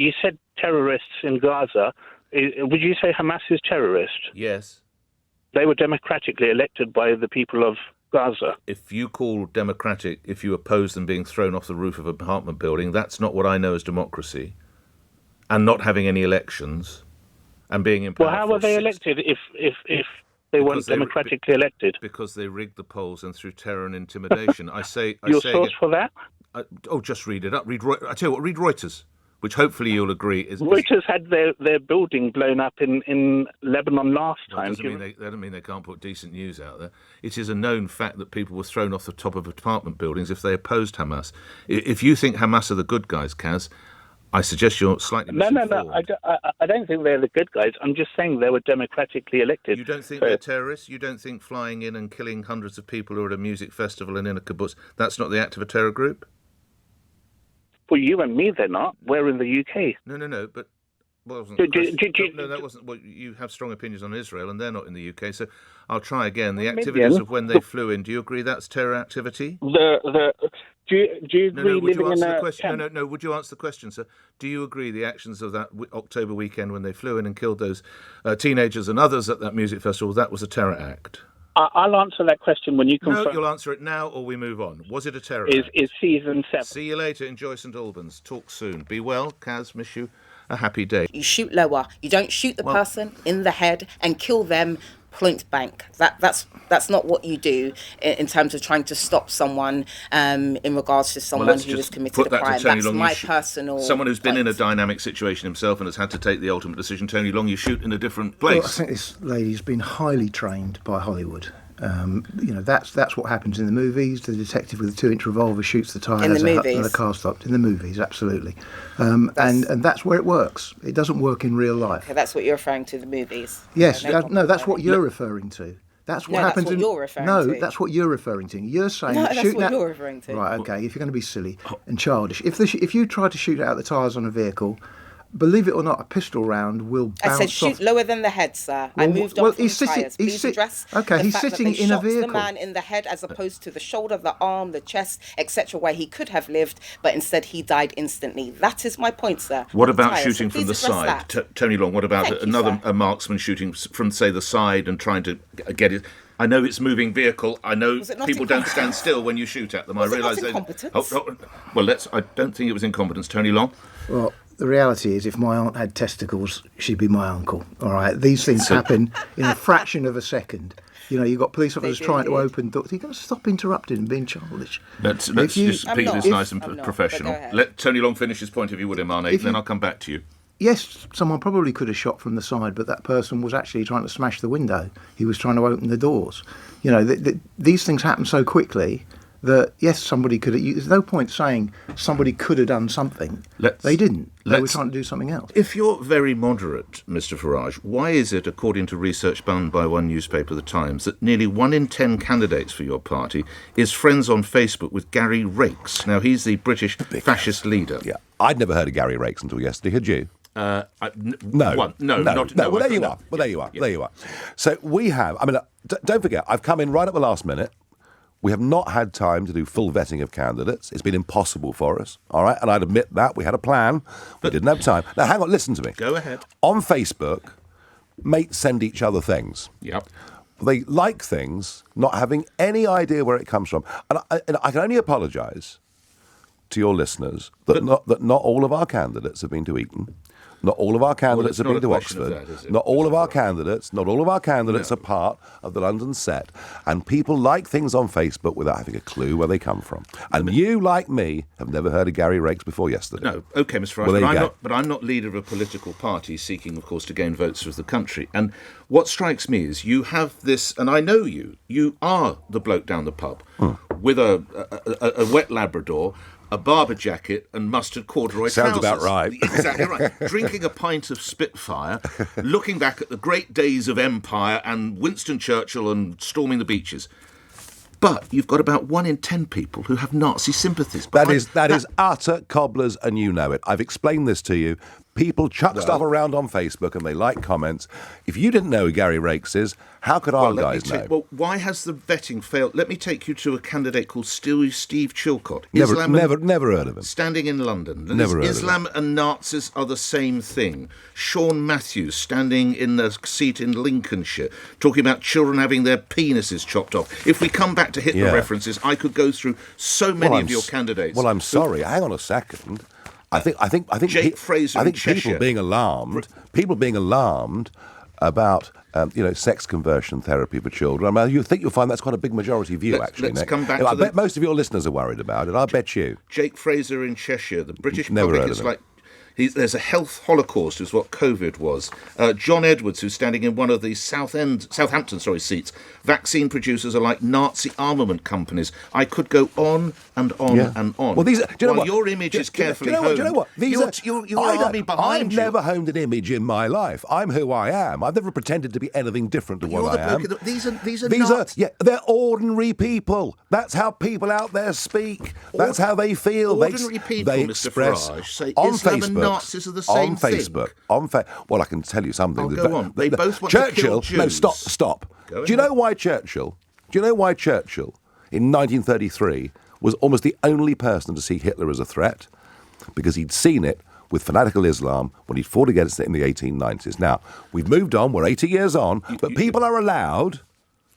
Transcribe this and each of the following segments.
you said terrorists in Gaza. Would you say Hamas is terrorist? Yes. They were democratically elected by the people of Gaza. If you call democratic, if you oppose them being thrown off the roof of an apartment building, that's not what I know as democracy. And not having any elections and being in power. Well, how were they elected if they weren't democratically elected? Because they rigged the polls and through terror and intimidation. Your source for that? Just read it up. I tell you what, read Reuters, which hopefully you'll agree is... Reuters had their building blown up in Lebanon last time. That doesn't mean they can't put decent news out there. It is a known fact that people were thrown off the top of apartment buildings if they opposed Hamas. If you think Hamas are the good guys, Kaz, I suggest you're slightly misinformed. No. I don't think they're the good guys. I'm just saying they were democratically elected. You don't think they're terrorists? You don't think flying in and killing hundreds of people who are at a music festival and in a kibbutz, that's not the act of a terror group? For you and me, they're not. We're in the UK. No, but... Well, that wasn't... Well, you have strong opinions on Israel and they're not in the UK, so I'll try again. The activities of when they flew in, do you agree that's terror activity? Do you agree living in a camp? No, would you answer the question, sir? Do you agree the actions of that October weekend when they flew in and killed those teenagers and others at that music festival, that was a terror act? I'll answer that question when you confirm. No, you'll answer it now or we move on. Was it a terror act? Is season 7. See you later. Enjoy St Albans. Talk soon. Be well. Kaz, miss you. A happy day. You shoot lower. You don't shoot the person in the head and kill them point blank. That's not what you do in terms of trying to stop someone in regards to someone who has committed a crime. That's my personal... Someone who's been in a dynamic situation himself and has had to take the ultimate decision. Tony Long, you shoot in a different place. Well, I think this lady's been highly trained by Hollywood. That's what happens in the movies. The detective with the 2-inch revolver shoots the tyre and the car stopped. In the movies, absolutely. And that's where it works. It doesn't work in real life. Okay, that's what you're referring to, the movies. Yes, that's what you're referring to. That's what happens. That's what you're referring to. No, that's what you're referring to. You're saying that's what you're referring to. Right, okay. If you're going to be silly and childish, if you try to shoot out the tyres on a vehicle, believe it or not, a pistol round will bounce off. I said shoot lower than the head, sir. I moved on from tyres. Please address the fact he's sitting in a vehicle. The man in the head as opposed to the shoulder, the arm, the chest, etc., where he could have lived, but instead he died instantly. That is my point, sir. What about shooting from the side? Tony Long, what about a marksman shooting from, say, the side and trying to get it? I know it's a moving vehicle. I know people don't stand still when you shoot at them. I realise they... incompetence? I don't think it was incompetence. Tony Long? Well, the reality is, if my aunt had testicles, she'd be my uncle. All right, these things happen in a fraction of a second. You've got police officers trying to open doors. You've got to stop interrupting and being childish. Let's just keep this nice and professional. Let Tony Long finish his point, if you would, Imane, then I'll come back to you. Yes, someone probably could have shot from the side, but that person was actually trying to smash the window. He was trying to open the doors. These things happen so quickly that, yes, somebody could have... There's no point saying somebody could have done something. They didn't. They were trying to do something else. If you're very moderate, Mr Farage, why is it, according to research done by one newspaper, The Times, that nearly 1 in 10 candidates for your party is friends on Facebook with Gary Rakes? Now, he's the British fascist leader. Yeah, I'd never heard of Gary Rakes until yesterday. Had you? No. Well, there you are. There you are. So we have... don't forget, I've come in right at the last minute. We have not had time to do full vetting of candidates. It's been impossible for us, all right? And I'd admit that. We had a plan. We didn't have time. Now, hang on, listen to me. Go ahead. On Facebook, mates send each other things. Yep. They like things, not having any idea where it comes from. And I can only apologise to your listeners that not all of our candidates have been to Eton. Not all of our candidates have been to Oxford. Not all of our candidates are part of the London set. And people like things on Facebook without having a clue where they come from. And you, like me, have never heard of Gary Rakes before yesterday. No, OK, Mr Farage, but I'm not leader of a political party seeking, of course, to gain votes for the country. And what strikes me is you have this, and I know you are the bloke down the pub with a wet Labrador, a Barber jacket and mustard corduroy trousers. Sounds about right. Exactly right. Drinking a pint of Spitfire, looking back at the great days of empire and Winston Churchill and storming the beaches. But you've got about 1 in 10 people who have Nazi sympathies. That is utter cobblers, and you know it. I've explained this to you. People chuck stuff around on Facebook and they like comments. If you didn't know who Gary Rakes is, how could our guys know? Well, why has the vetting failed? Let me take you to a candidate called Steve Chilcott. Never heard of him. Standing in London. Never heard Islam of him. and Nazis are the same thing. Sean Matthews, standing in a seat in Lincolnshire, talking about children having their penises chopped off. If we come back to Hitler references, I could go through so many of your candidates. Well, I'm sorry. Hang on a second. I think Jake Fraser I think in Cheshire. people being alarmed about sex conversion therapy for children. I mean, you'll find that's quite a big majority view, actually. Let's come back I bet most of your listeners are worried about it. I bet you. Jake Fraser in Cheshire, the British Never public heard is of him. like... There's a health holocaust, is what COVID was. John Edwards, who's standing in one of the Southampton seats. Vaccine producers are like Nazi armament companies. I could go on and on and on. Well, your image is carefully honed. Do you know what? I've you. never honed an image in my life. I'm who I am. I've never pretended to be anything different to what I am. These are they're ordinary people. That's how people out there speak. That's how they feel. Ordinary people, they Mr. express Farage, say on Islam Facebook. and Nazis are the same thing. Well, I can tell you something. Go on. They both want to kill Jews. No, stop. Do you know why Churchill in 1933 was almost the only person to see Hitler as a threat? Because he'd seen it with fanatical Islam when he fought against it in the 1890s. Now, we've moved on, we're 80 years on, but people are allowed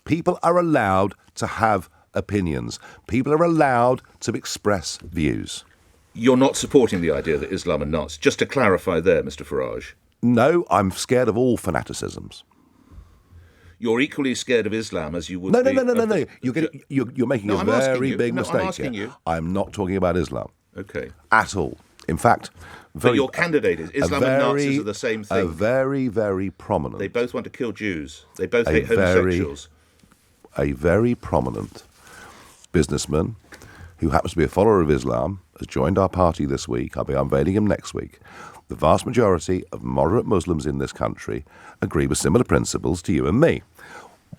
to have opinions. People are allowed to express views. You're not supporting the idea that Islam and Nazis. Just to clarify there, Mr. Farage. No, I'm scared of all fanaticisms. You're equally scared of Islam as you would No. be... You're making a very big mistake I'm asking here. you. I'm not talking about Islam. Okay. At all. In fact... But your candidate is Islam and Nazis are the same thing. A very, very prominent... They both want to kill Jews. They both hate homosexuals. A very prominent businessman who happens to be a follower of Islam has joined our party this week. I'll be unveiling him next week. The vast majority of moderate Muslims in this country agree with similar principles to you and me.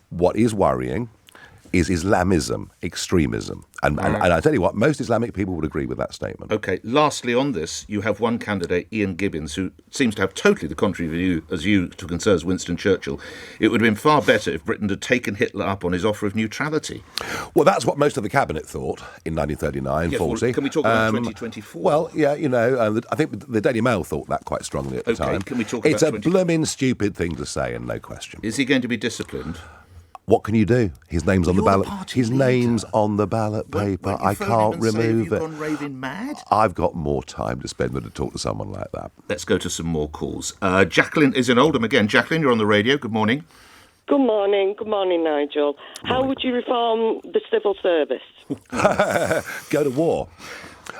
What is worrying is Islamism, extremism. And I tell you what, most Islamic people would agree with that statement. OK, lastly on this, you have one candidate, Ian Gibbins, who seems to have totally the contrary view as you to concerns Winston Churchill. It would have been far better if Britain had taken Hitler up on his offer of neutrality. Well, that's what most of the cabinet thought in 1939, yes, 40. Well, can we talk about 2024? Well, yeah, I think the Daily Mail thought that quite strongly at the time. Can we talk it's about... It's a blooming stupid thing to say, and no question. Is he going to be disciplined? What can you do? His name's on the ballot. His name's on the ballot paper. I can't remove it. Gone raving mad? I've got more time to spend than to talk to someone like that. Let's go to some more calls. Jacqueline is in Oldham again. Jacqueline, you're on the radio. Good morning. Good morning. Good morning, Nigel. How would you reform the civil service? Go to war.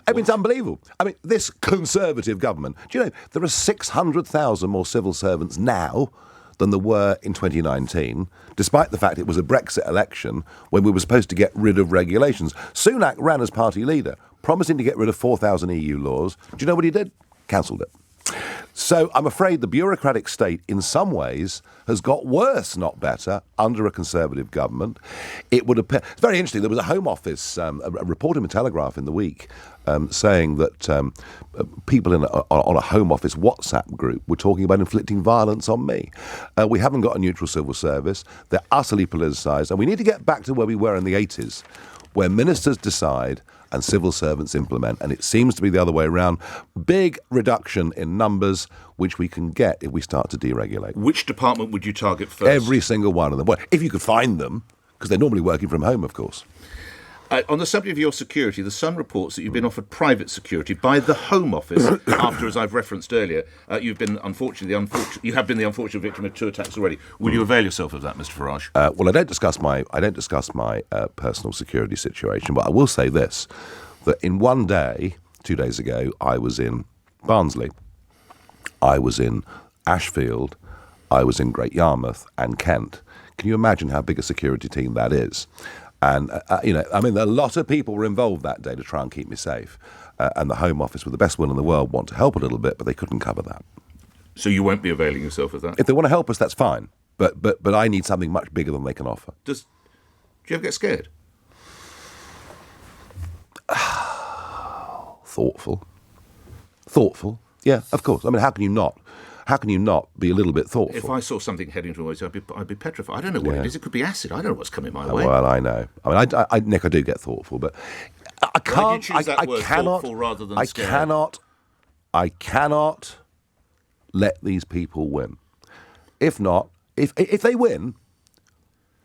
I mean, it's unbelievable. I mean, this Conservative government, do you know, there are 600,000 more civil servants now than there were in 2019, despite the fact it was a Brexit election when we were supposed to get rid of regulations. Sunak ran as party leader, promising to get rid of 4,000 EU laws. Do you know what he did? Cancelled it. So I'm afraid the bureaucratic state, in some ways, has got worse, not better, under a Conservative government. It would appear... It's very interesting. There was a Home Office, a report in the Telegraph in the week, saying that people on a Home Office WhatsApp group were talking about inflicting violence on me. We haven't got a neutral civil service. They're utterly politicised. And we need to get back to where we were in the 80s, where ministers decide and civil servants implement, and it seems to be the other way around. Big reduction in numbers, which we can get if we start to deregulate. Which department would you target first? Every single one of them. Well, if you could find them, because they're normally working from home, of course. On the subject of your security, The Sun reports that you've been offered private security by the Home Office after, as I've referenced earlier, you have been the unfortunate victim of 2 attacks already. Will you avail yourself of that, Mr. Farage? Well, I don't discuss my personal security situation, but I will say this: that in one day, 2 days ago, I was in Barnsley, I was in Ashfield, I was in Great Yarmouth and Kent. Can you imagine how big a security team that is? And, a lot of people were involved that day to try and keep me safe. And the Home Office, with the best will in the world, want to help a little bit, but they couldn't cover that. So you won't be availing yourself of that? If they want to help us, that's fine. But I need something much bigger than they can offer. Do you ever get scared? Yeah, of course. I mean, how can you not? How can you not be a little bit thoughtful? If I saw something heading towards you, I'd be petrified. I don't know what it is. It could be acid. I don't know what's coming my way. Well, I know. I mean, Nick, I do get thoughtful, but I can't. Why do you choose that word, thoughtful rather than scared? I cannot let these people win. If not, if they win,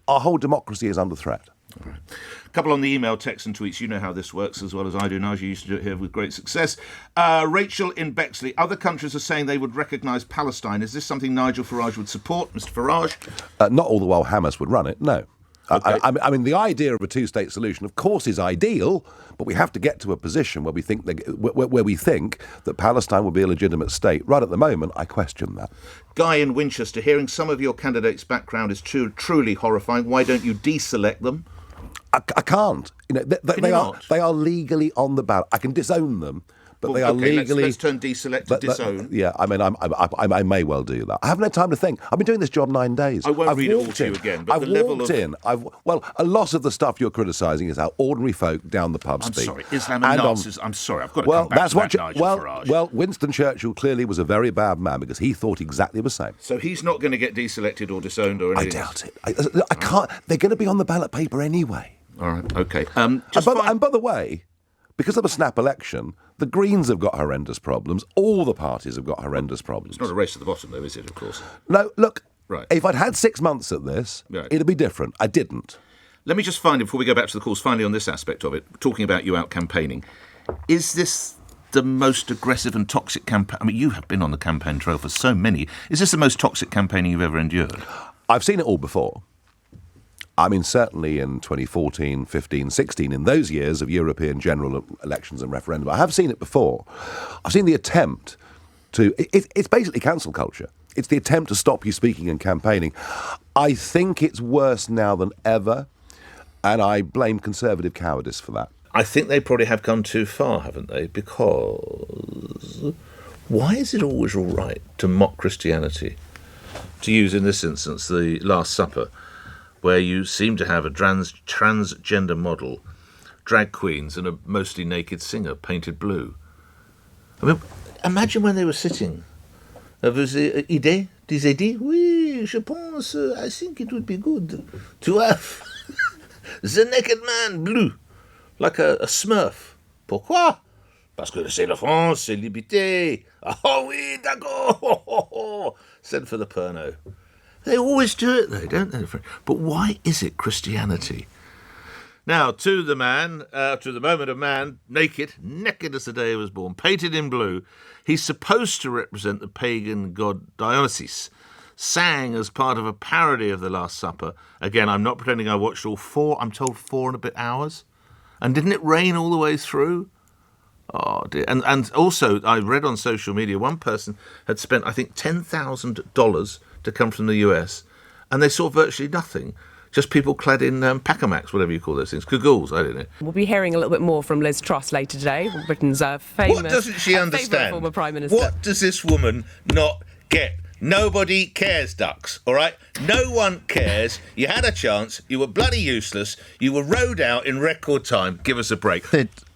our whole democracy is under threat. All right. A couple on the email, text and tweets. You know how this works as well as I do. Nigel used to do it here with great success. Rachel in Bexley. Other countries are saying they would recognise Palestine. Is this something Nigel Farage would support, Mr. Farage? Not all the while Hamas would run it, no. Okay. I mean, the idea of a two-state solution, of course, is ideal, but we have to get to a position where we think that Palestine will be a legitimate state. Right at the moment, I question that. Guy in Winchester. Hearing some of your candidates' background is truly horrifying. Why don't you deselect them? I can't. You know, they are legally on the ballot. I can disown them, but they are legally. Let's turn deselect to disown. Yeah, I mean, I may well do that. I haven't had time to think. I've been doing this job 9 days. I won't read it all to you again. But A lot of the stuff you're criticising is how ordinary folk down the pub speak. I'm sorry, Islam and Nazis. I'm sorry, I've got to come back to that, Nigel Farage. Well, Winston Churchill clearly was a very bad man because he thought exactly the same. So he's not going to get deselected or disowned or anything? I doubt it. I can't. They're going to be on the ballot paper anyway. All right, OK. And by the way, because of a snap election, the Greens have got horrendous problems. All the parties have got horrendous problems. It's not a race to the bottom, though, is it, of course? No, look, right. If I'd had 6 months at this, it'd be different. I didn't. Let me just find it, before we go back to the calls, finally on this aspect of it, talking about you out campaigning. Is this the most aggressive and toxic campaign? I mean, you have been on the campaign trail for so many. Is this the most toxic campaigning you've ever endured? I've seen it all before. I mean, certainly in 2014, 15, 16, in those years of European general elections and referendum, I have seen it before. I've seen the attempt to... It's basically cancel culture. It's the attempt to stop you speaking and campaigning. I think it's worse now than ever, and I blame conservative cowardice for that. I think they probably have gone too far, haven't they? Because why is it always all right to mock Christianity? To use, in this instance, the Last Supper, where you seem to have a transgender model, drag queens, and a mostly naked singer painted blue. I mean, imagine when they were sitting. Vous idée? Des idées? Oui, je pense, I think it would be good to have the naked man blue, like a smurf. Pourquoi? Parce que c'est la France, c'est liberté. Oh oui, d'accord. Send for the Pernod. They always do it, though, don't they? But why is it Christianity? Now, to the moment of man, naked as the day he was born, painted in blue, he's supposed to represent the pagan god Dionysus, sang as part of a parody of the Last Supper. Again, I'm not pretending I watched all 4, I'm told 4 and a bit hours. And didn't it rain all the way through? Oh, dear. And also, I read on social media, one person had spent, I think, $10,000 to come from the US, and they saw virtually nothing. Just people clad in pacamaks, whatever you call those things, cagoules, I don't know. We'll be hearing a little bit more from Liz Truss later today, Britain's famous... What doesn't she understand? Former Prime Minister. What does this woman not get? Nobody cares, ducks, all right? No one cares. You had a chance. You were bloody useless. You were rode out in record time. Give us a break.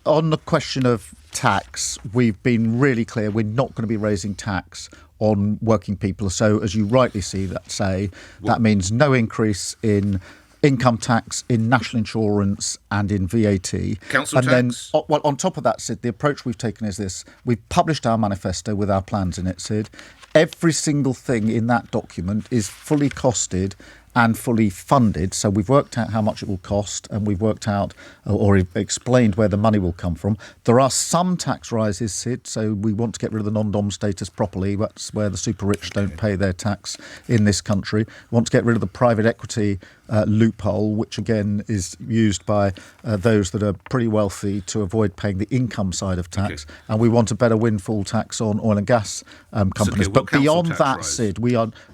On the question of tax, we've been really clear we're not going to be raising tax on working people. So, as you rightly that means no increase in income tax, in national insurance and in VAT. Council tax? Then, on top of that, Sid, the approach we've taken is this. We've published our manifesto with our plans in it, Sid. Every single thing in that document is fully costed and fully funded. So we've worked out how much it will cost, and we've worked out or explained where the money will come from. There are some tax rises, Sid, so we want to get rid of the non-dom status properly. That's where the super rich don't pay their tax in this country. We want to get rid of the private equity loophole, which again is used by those that are pretty wealthy to avoid paying the income side of tax. Okay. And we want a better windfall tax on oil and gas companies. But beyond that, Sid,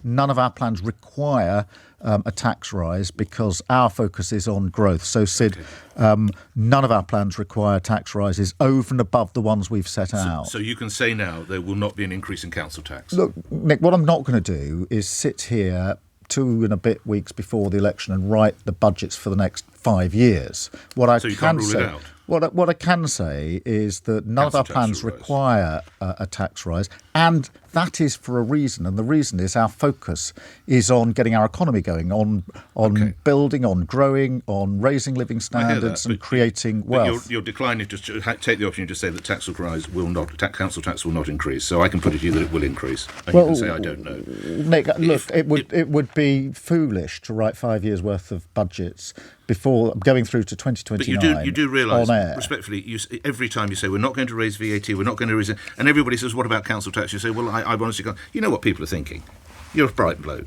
none of our plans require a tax rise because our focus is on growth. So, Sid, none of our plans require tax rises over and above the ones we've set out. So you can say now there will not be an increase in council tax? Look, Nick, what I'm not going to do is sit here 2 and a bit weeks before the election and write the budgets for the next 5 years. So you can't rule it out? What I can say is that none of our plans require a tax rise, and that is for a reason. And the reason is our focus is on getting our economy going, on building, on growing, on raising living standards and creating wealth. You're declining to take the option to say that council tax will not increase. So I can put it to you that it will increase. And you can say, I don't know. Nick, it would be foolish to write 5 years' worth of budgets before going through to 2029. But you do realise, respectfully, every time you say, we're not going to raise VAT, we're not going to raise it, and everybody says, what about council tax? You say, well, I honestly can't. You know what people are thinking. You're a bright bloke.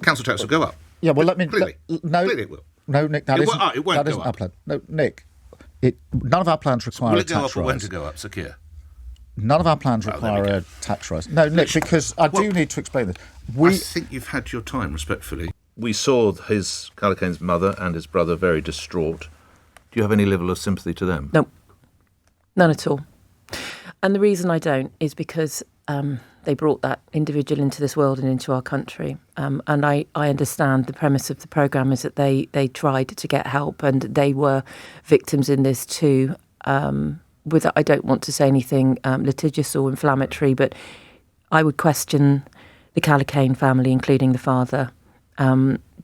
Council tax will go up. Yeah, well, let me... Clearly it will. No, Nick, that isn't go our up. plan. No, Nick, none of our plans require a tax rise. Will it go up or when to go up, Sakir? None of our plans require a tax rise. No, Nick, because I do need to explain this. I think you've had your time, respectfully. We saw Carla Kane's mother and his brother very distraught. Do you have any level of sympathy to them? No, none at all. And the reason I don't is because they brought that individual into this world and into our country. And I understand the premise of the programme is that they tried to get help and they were victims in this too. I don't want to say anything litigious or inflammatory, but I would question the Carla Kane family, including the father.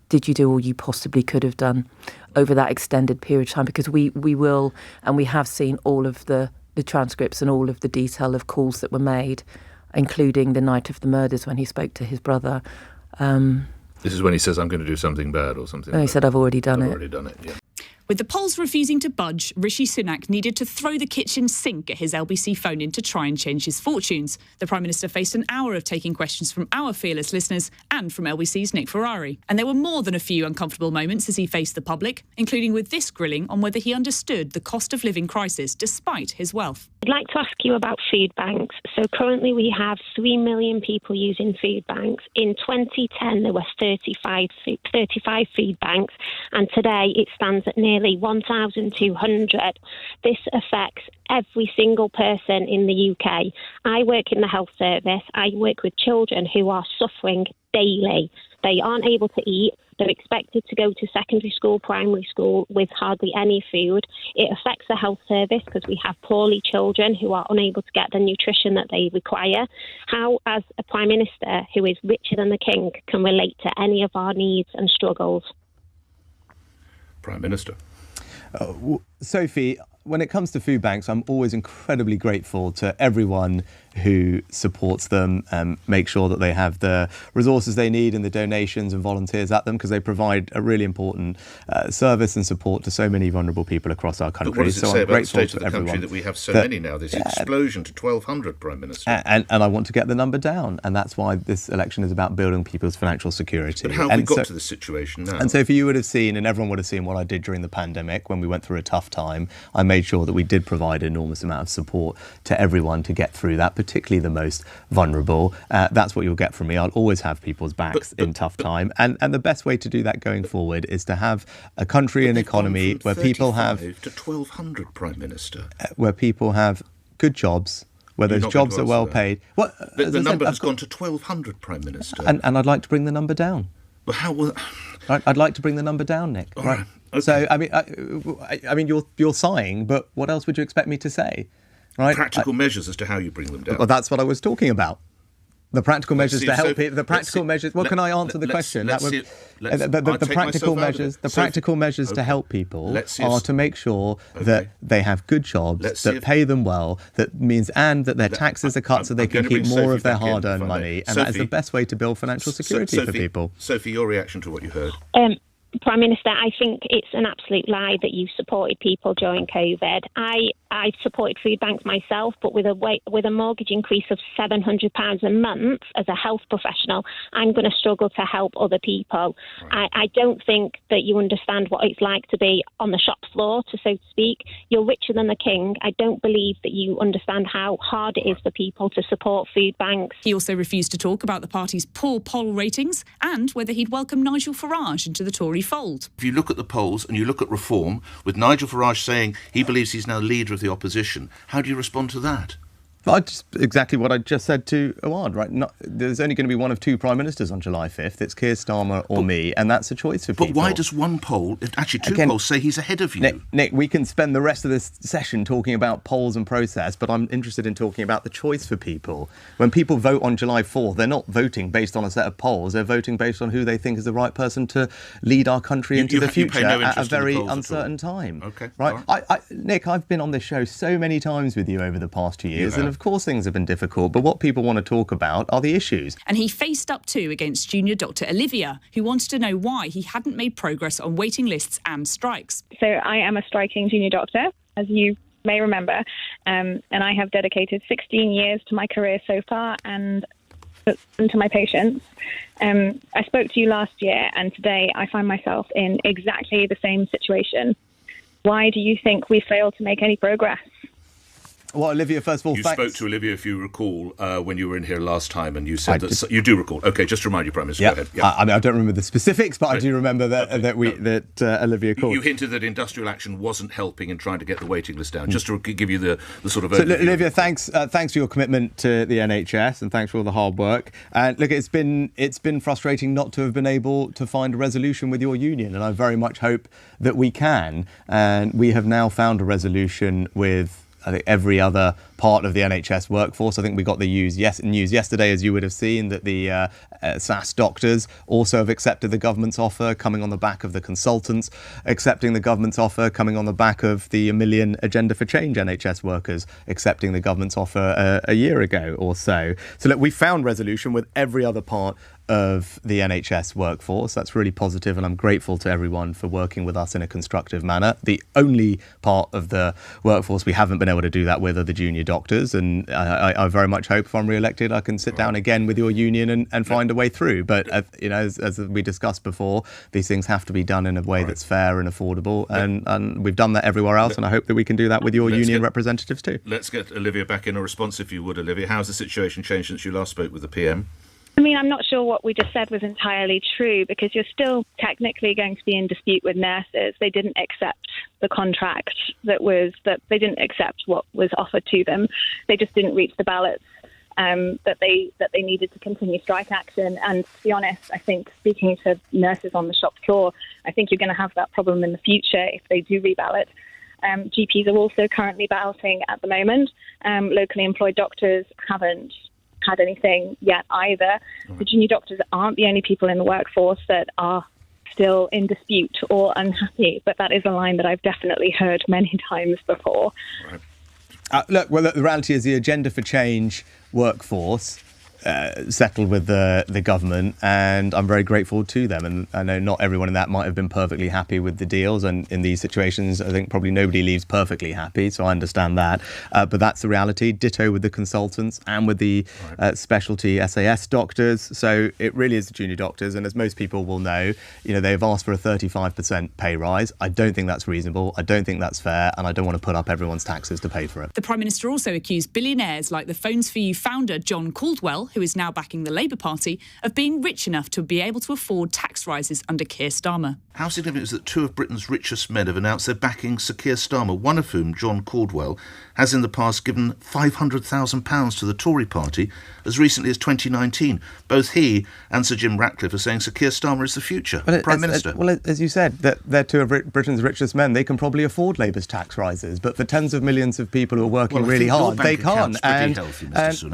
Did you do all you possibly could have done over that extended period of time? Because we will, and we have seen all of the transcripts and all of the detail of calls that were made, including the night of the murders when he spoke to his brother. This is when he says, I'm going to do something bad or something. No, he said, I've already done it. Yeah. With the polls refusing to budge, Rishi Sunak needed to throw the kitchen sink at his LBC phone-in to try and change his fortunes. The Prime Minister faced an hour of taking questions from our fearless listeners and from LBC's Nick Ferrari. And there were more than a few uncomfortable moments as he faced the public, including with this grilling on whether he understood the cost of living crisis despite his wealth. I'd like to ask you about food banks. So currently we have 3 million people using food banks. In 2010 there were 35 food banks, and today it stands at nearly 1,200. This affects every single person in the UK. I work in the health service. I work with children who are suffering daily. They aren't able to eat. They're expected to go to secondary school, primary school with hardly any food. It affects the health service because we have poorly children who are unable to get the nutrition that they require. How, as a Prime Minister who is richer than the King, can relate to any of our needs and struggles? Prime Minister. Sophie, when it comes to food banks, I'm always incredibly grateful to everyone who supports them and make sure that they have the resources they need and the donations and volunteers at them, because they provide a really important service and support to so many vulnerable people across our country. But what does it say about the state of the country that we have so many now, this explosion to 1,200, Prime Minister? And I want to get the number down, and that's why this election is about building people's financial security. But how have we got to this situation now? And so if you would have seen, and everyone would have seen what I did during the pandemic when we went through a tough time, I made sure that we did provide an enormous amount of support to everyone to get through that, particularly the most vulnerable. That's what you'll get from me. I'll always have people's backs in tough time. And the best way to do that going forward is to have a country and economy where people have... to 1,200, Prime Minister. Where people have good jobs, where those jobs are well paid. Well, the number has gone to 1,200, Prime Minister. And I'd like to bring the number down. Well, how will... I'd like to bring the number down, Nick. All right. Okay. So, I mean, you're sighing, but what else would you expect me to say? Right? Practical measures as to how you bring them down. Well, that's what I was talking about. The practical measures to help people. The practical measures. Well, can I answer the question? The practical measures to help people are to make sure that they have good jobs, that pay them well, that means and that their taxes are cut so they can keep more of their hard-earned money, and that is the best way to build financial security for people. Sophie, your reaction to what you heard? Prime Minister, I think it's an absolute lie that you supported people during COVID. I supported food banks myself, but with a mortgage increase of £700 a month as a health professional, I'm going to struggle to help other people. Right. I don't think that you understand what it's like to be on the shop floor, so to speak. You're richer than the King. I don't believe that you understand how hard it is for people to support food banks. He also refused to talk about the party's poor poll ratings and whether he'd welcome Nigel Farage into the Tory fold. If you look at the polls and you look at reform, with Nigel Farage saying he believes he's now leader of the opposition, how do you respond to that? Exactly what I just said to Awad, right? There's only going to be one of two prime ministers on July 5th. It's Keir Starmer or me, and that's a choice for people. But why does one poll, actually two polls, say he's ahead of you? Nick, we can spend the rest of this session talking about polls and process, but I'm interested in talking about the choice for people. When people vote on July 4th, they're not voting based on a set of polls. They're voting based on who they think is the right person to lead our country into the future at a very uncertain time. Okay. Right? Nick, I've been on this show so many times with you over the past 2 years, and of course things have been difficult, but what people want to talk about are the issues. And he faced up too against junior doctor Olivia, who wanted to know why he hadn't made progress on waiting lists and strikes. So I am a striking junior doctor, as you may remember, and I have dedicated 16 years to my career so far and to my patients. I spoke to you last year, and today I find myself in exactly the same situation. Why do you think we failed to make any progress? Well, Olivia, first of all, you spoke to Olivia, if you recall, when you were in here last time, and you said you do recall. Okay, just to remind you, Prime Minister. Yeah. Go ahead. Yeah. I mean, I don't remember the specifics, but I do remember that Olivia called. You hinted that industrial action wasn't helping in trying to get the waiting list down. Just to give you the sort of overview. Olivia, thanks for your commitment to the NHS, and thanks for all the hard work. And look, it's been frustrating not to have been able to find a resolution with your union, and I very much hope that we can. And we have now found a resolution with, I think, every other part of the NHS workforce. I think we got the news yesterday, as you would have seen, that the SAS doctors also have accepted the government's offer, coming on the back of the consultants accepting the government's offer, coming on the back of the 1 million Agenda for Change NHS workers accepting the government's offer a year ago or so. So look, we found resolution with every other part of the NHS workforce. That's really positive, and I'm grateful to everyone for working with us in a constructive manner. The only part of the workforce we haven't been able to do that with are the junior doctors, and I very much hope if I'm re-elected I can sit down again with your union and find a way through. But as we discussed before, these things have to be done in a way that's fair and affordable, and we've done that everywhere else, and I hope that we can do that with your union representatives too. Let's get Olivia back in a response, if you would, Olivia. How's the situation changed since you last spoke with the PM? I mean, I'm not sure what we just said was entirely true, because you're still technically going to be in dispute with nurses. They didn't accept the contract that they didn't accept what was offered to them. They just didn't reach the ballots that they needed to continue strike action. And to be honest, I think, speaking to nurses on the shop floor, I think you're going to have that problem in the future if they do reballot. GPs are also currently balloting at the moment. Locally employed doctors haven't had anything yet either. The junior doctors aren't the only people in the workforce that are still in dispute or unhappy, but that is a line that I've definitely heard many times before. Right. Look, the reality is the Agenda for Change workforce settled with the government, and I'm very grateful to them. And I know not everyone in that might have been perfectly happy with the deals, and in these situations I think probably nobody leaves perfectly happy, so I understand that, but that's the reality. Ditto with the consultants and with the specialty SAS doctors. So it really is the junior doctors, and as most people will know, they've asked for a 35% pay rise. I don't think that's reasonable, I don't think that's fair, and I don't want to put up everyone's taxes to pay for it. The Prime Minister also accused billionaires like the Phones for You founder John Caldwell, who is now backing the Labour Party, of being rich enough to be able to afford tax rises under Keir Starmer. How significant is that two of Britain's richest men have announced they're backing Sir Keir Starmer, one of whom, John Caldwell, has in the past given £500,000 to the Tory party as recently as 2019. Both he and Sir Jim Ratcliffe are saying Sir Keir Starmer is the future Prime Minister. As you said, they're two of Britain's richest men. They can probably afford Labour's tax rises, but for tens of millions of people who are working really hard, they can't. And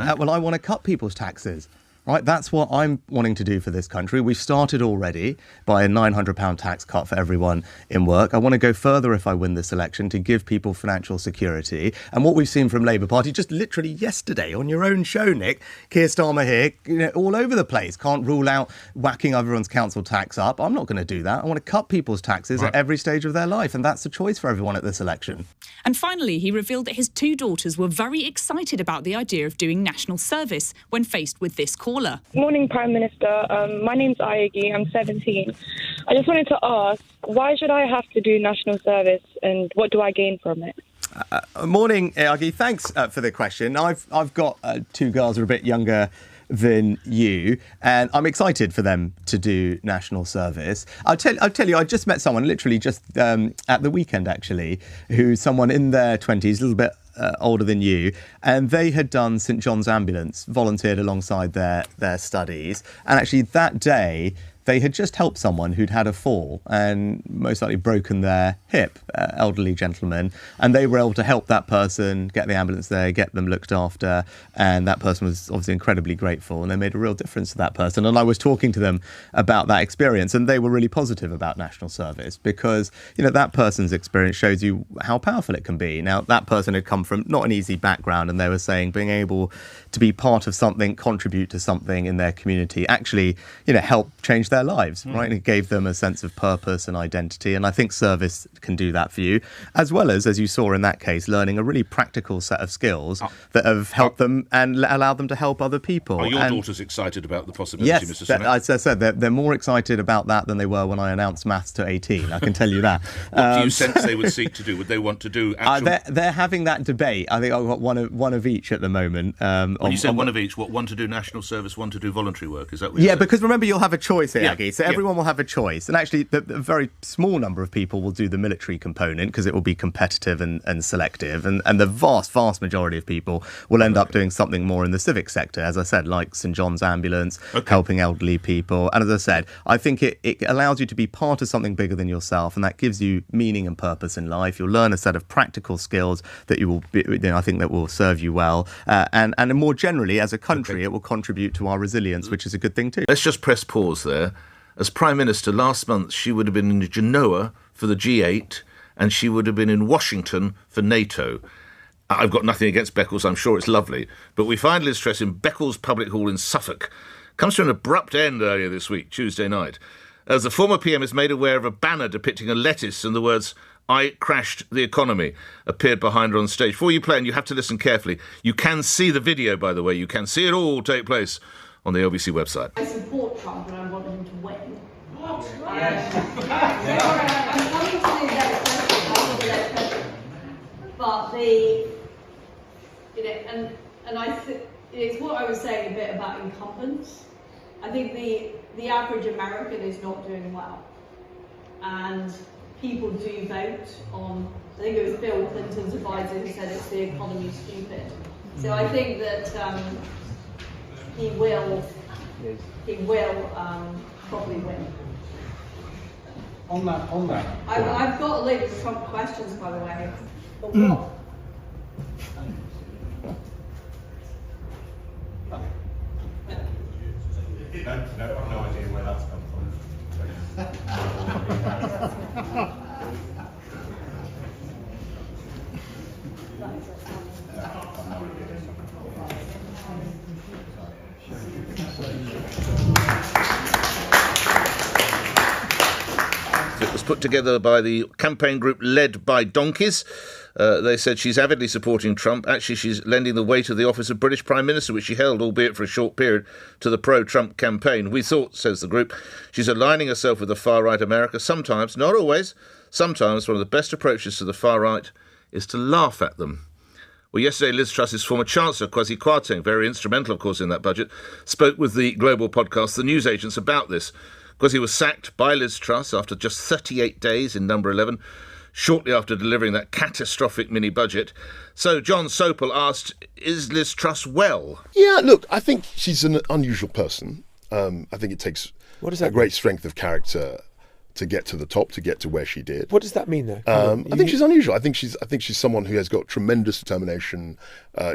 I want to cut people's taxes. Right, that's what I'm wanting to do for this country. We've started already by a £900 tax cut for everyone in work. I want to go further if I win this election to give people financial security. And what we've seen from Labour Party just literally yesterday on your own show, Nick, Keir Starmer here, all over the place, can't rule out whacking everyone's council tax up. I'm not going to do that. I want to cut people's taxes at every stage of their life, and that's the choice for everyone at this election. And finally, he revealed that his two daughters were very excited about the idea of doing national service when faced with this call. Morning, Prime Minister. My name's Ayagi. I'm 17. I just wanted to ask, why should I have to do national service, and what do I gain from it? Morning, Ayagi. Thanks for the question. I've got two girls who are a bit younger than you, and I'm excited for them to do national service. I'll tell you, I just met someone literally just at the weekend, actually, who's someone in their 20s, a little bit older than you, and they had done St John's Ambulance, volunteered alongside their studies, and actually that day they had just helped someone who'd had a fall and most likely broken their hip, elderly gentleman, and they were able to help that person, get the ambulance there, get them looked after, and that person was obviously incredibly grateful, and they made a real difference to that person. And I was talking to them about that experience, and they were really positive about national service because, that person's experience shows you how powerful it can be. Now, that person had come from not an easy background, and they were saying being able to be part of something, contribute to something in their community, actually, help change their lives, right? And it gave them a sense of purpose and identity. And I think service can do that for you, as well as you saw in that case, learning a really practical set of skills that have helped them and allowed them to help other people. Are your daughters excited about the possibility, yes, Mr. Sunak? As I said, they're more excited about that than they were when I announced maths to 18, I can tell you that. What do you sense they would seek to do? Would they want to do actual... They're having that debate. I think I've got one of each at the moment. When you say one of each, what, one to do national service, one to do voluntary work? Is that what you're saying? Because remember, you'll have a choice here, Aggie. So everyone will have a choice. And actually, a very small number of people will do the military component because it will be competitive and selective. And the vast majority of people will end up doing something more in the civic sector, as I said, like St John's Ambulance, helping elderly people. And as I said, I think it allows you to be part of something bigger than yourself, and that gives you meaning and purpose in life. You'll learn a set of practical skills that you will, I think that will serve you well. And more generally, as a country, it will contribute to our resilience, which is a good thing too. Let's just press pause there. As Prime Minister last month, she would have been in Genoa for the G8, and she would have been in Washington for NATO. I've got nothing against Beccles, I'm sure it's lovely, but we find Liz Truss in Beccles Public Hall in Suffolk. Comes to an abrupt end earlier this week, Tuesday night, as the former PM is made aware of a banner depicting a lettuce and the words, "I crashed the economy," appeared behind her on stage. Before you play, and you have to listen carefully, you can see the video, by the way, you can see it all take place on the LBC website. I support Trump and I want him to win. But it's what I was saying a bit about incumbents. I think the average American is not doing well, and people do vote on. I think it was Bill Clinton's advisor who said it's the economy stupid. So I think that he will probably win. On that. I've got a load of Trump questions, by the way. But what? No idea where that's come from. It was put together by the campaign group led by donkeys. They said she's avidly supporting Trump. Actually, she's lending the weight of the office of British Prime Minister, which she held, albeit for a short period, to the pro-Trump campaign. We thought, says the group, she's aligning herself with the far-right America. Sometimes, not always, sometimes one of the best approaches to the far-right is to laugh at them. Well, yesterday, Liz Truss's former Chancellor, Kwasi Kwarteng, very instrumental, of course, in that budget, spoke with the global podcast, The News Agents, about this. Kwasi was sacked by Liz Truss after just 38 days in number 11, shortly after delivering that catastrophic mini-budget. So John Sopel asked, is Liz Truss well? Yeah, look, I think she's an unusual person. I think it takes a great strength of character to get to the top, to get to where she did. What does that mean, though? I think she's unusual. I think she's someone who has got tremendous determination,